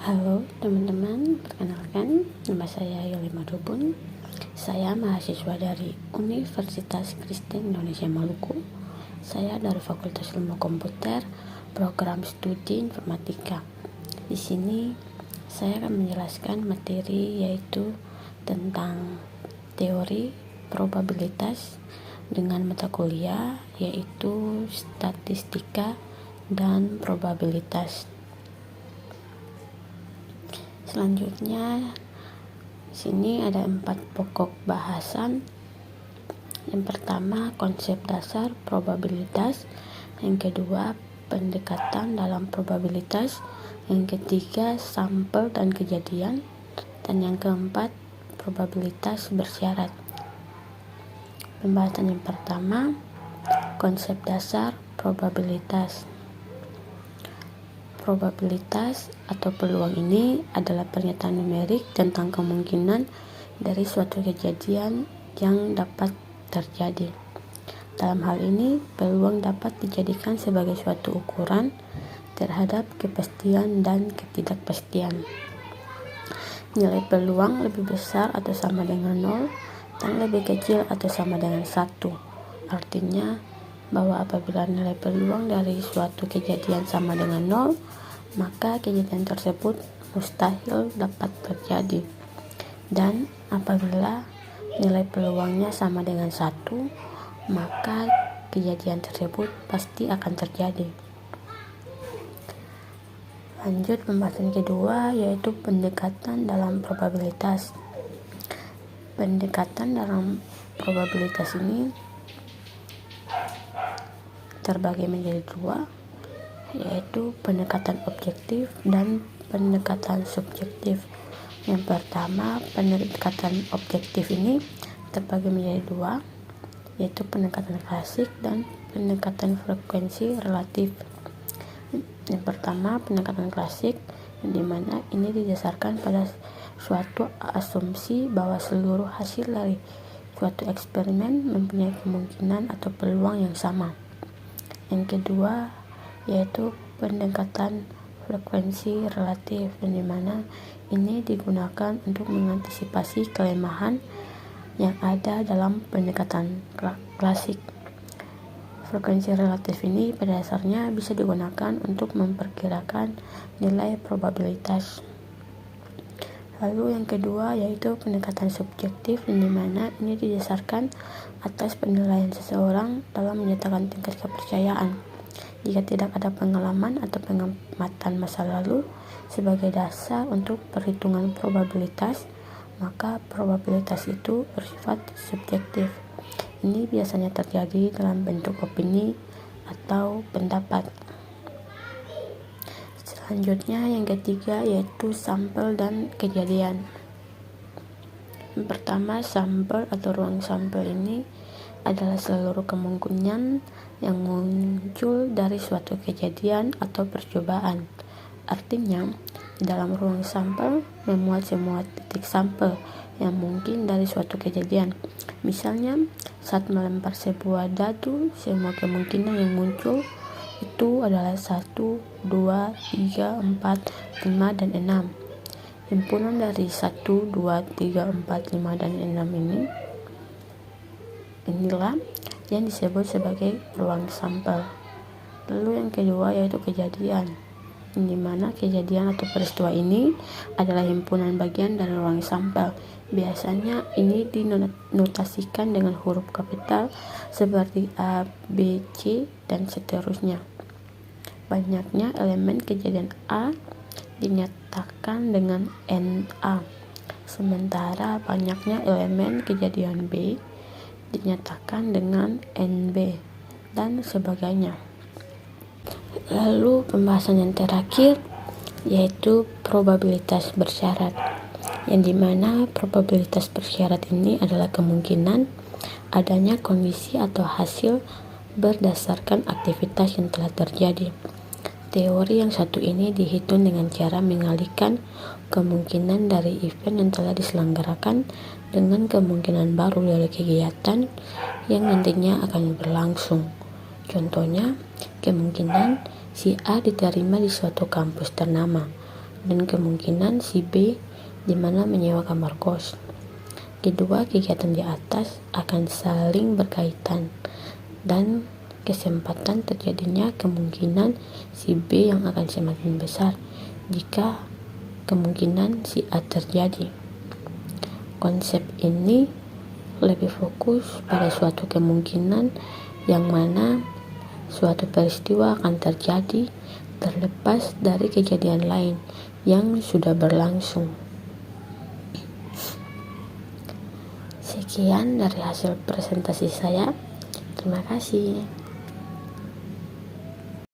Halo teman-teman, perkenalkan nama saya Yuli Madubun. Saya mahasiswa dari Universitas Kristen Indonesia Maluku. Saya dari Fakultas Ilmu Komputer, Program Studi Informatika. Di sini saya akan menjelaskan materi yaitu tentang teori probabilitas dengan mata kuliah yaitu statistika dan probabilitas. Selanjutnya, di sini ada 4 pokok bahasan. Yang pertama, konsep dasar probabilitas. Yang kedua, pendekatan dalam probabilitas. Yang ketiga, sampel dan kejadian. Dan yang keempat, probabilitas bersyarat. Pembahasan yang pertama, konsep dasar probabilitas. Probabilitas atau peluang ini adalah pernyataan numerik tentang kemungkinan dari suatu kejadian yang dapat terjadi. Dalam hal ini, peluang dapat dijadikan sebagai suatu ukuran terhadap kepastian dan ketidakpastian. Nilai peluang lebih besar atau sama dengan 0 dan lebih kecil atau sama dengan 1. Artinya bahwa apabila nilai peluang dari suatu kejadian sama dengan 0, maka kejadian tersebut mustahil dapat terjadi. Dan apabila nilai peluangnya sama dengan 1, maka kejadian tersebut pasti akan terjadi. Lanjut pembahasan kedua, yaitu pendekatan dalam probabilitas. Pendekatan dalam probabilitas ini terbagi menjadi 2, yaitu pendekatan objektif dan pendekatan subjektif. Yang pertama, pendekatan objektif ini terbagi menjadi 2, yaitu pendekatan klasik dan pendekatan frekuensi relatif. Yang pertama, pendekatan klasik, di mana ini didasarkan pada suatu asumsi bahwa seluruh hasil dari suatu eksperimen mempunyai kemungkinan atau peluang yang sama. Yang kedua, yaitu pendekatan frekuensi relatif, di mana ini digunakan untuk mengantisipasi kelemahan yang ada dalam pendekatan klasik. Frekuensi relatif ini pada dasarnya bisa digunakan untuk memperkirakan nilai probabilitas. Lalu yang kedua, yaitu pendekatan subjektif, di mana ini didasarkan atas penilaian seseorang dalam menyatakan tingkat kepercayaan. Jika tidak ada pengalaman atau pengamatan masa lalu sebagai dasar untuk perhitungan probabilitas, maka probabilitas itu bersifat subjektif. Ini biasanya terjadi dalam bentuk opini atau pendapat. Selanjutnya yang ketiga, yaitu sampel dan kejadian. Yang pertama, sampel atau ruang sampel ini adalah seluruh kemungkinan yang muncul dari suatu kejadian atau percobaan. Artinya, di dalam ruang sampel memuat semua titik sampel yang mungkin dari suatu kejadian. Misalnya, saat melempar sebuah dadu, semua kemungkinan yang muncul itu adalah 1, 2, 3, 4, 5, dan 6. Himpunan dari 1, 2, 3, 4, 5, dan 6 inilah yang disebut sebagai ruang sampel. Lalu yang kedua, yaitu kejadian, di mana kejadian atau peristiwa ini adalah himpunan bagian dari ruang sampel. Biasanya ini dinotasikan dengan huruf kapital seperti A, B, C, dan seterusnya. Banyaknya elemen kejadian A dinyatakan dengan NA, sementara banyaknya elemen kejadian B dinyatakan dengan NB, dan sebagainya. Lalu pembahasan yang terakhir, yaitu probabilitas bersyarat, yang dimana probabilitas bersyarat ini adalah kemungkinan adanya kondisi atau hasil berdasarkan aktivitas yang telah terjadi. Teori yang satu ini dihitung dengan cara mengalihkan kemungkinan dari event yang telah diselenggarakan dengan kemungkinan baru dari kegiatan yang nantinya akan berlangsung. Contohnya, kemungkinan si A diterima di suatu kampus ternama dan kemungkinan si B di mana menyewa kamar kos. Kedua kegiatan di atas akan saling berkaitan dan kesempatan terjadinya kemungkinan si B yang akan semakin besar jika kemungkinan si A terjadi. Konsep ini lebih fokus pada suatu kemungkinan yang mana suatu peristiwa akan terjadi terlepas dari kejadian lain yang sudah berlangsung. Sekian dari hasil presentasi saya. Terima kasih.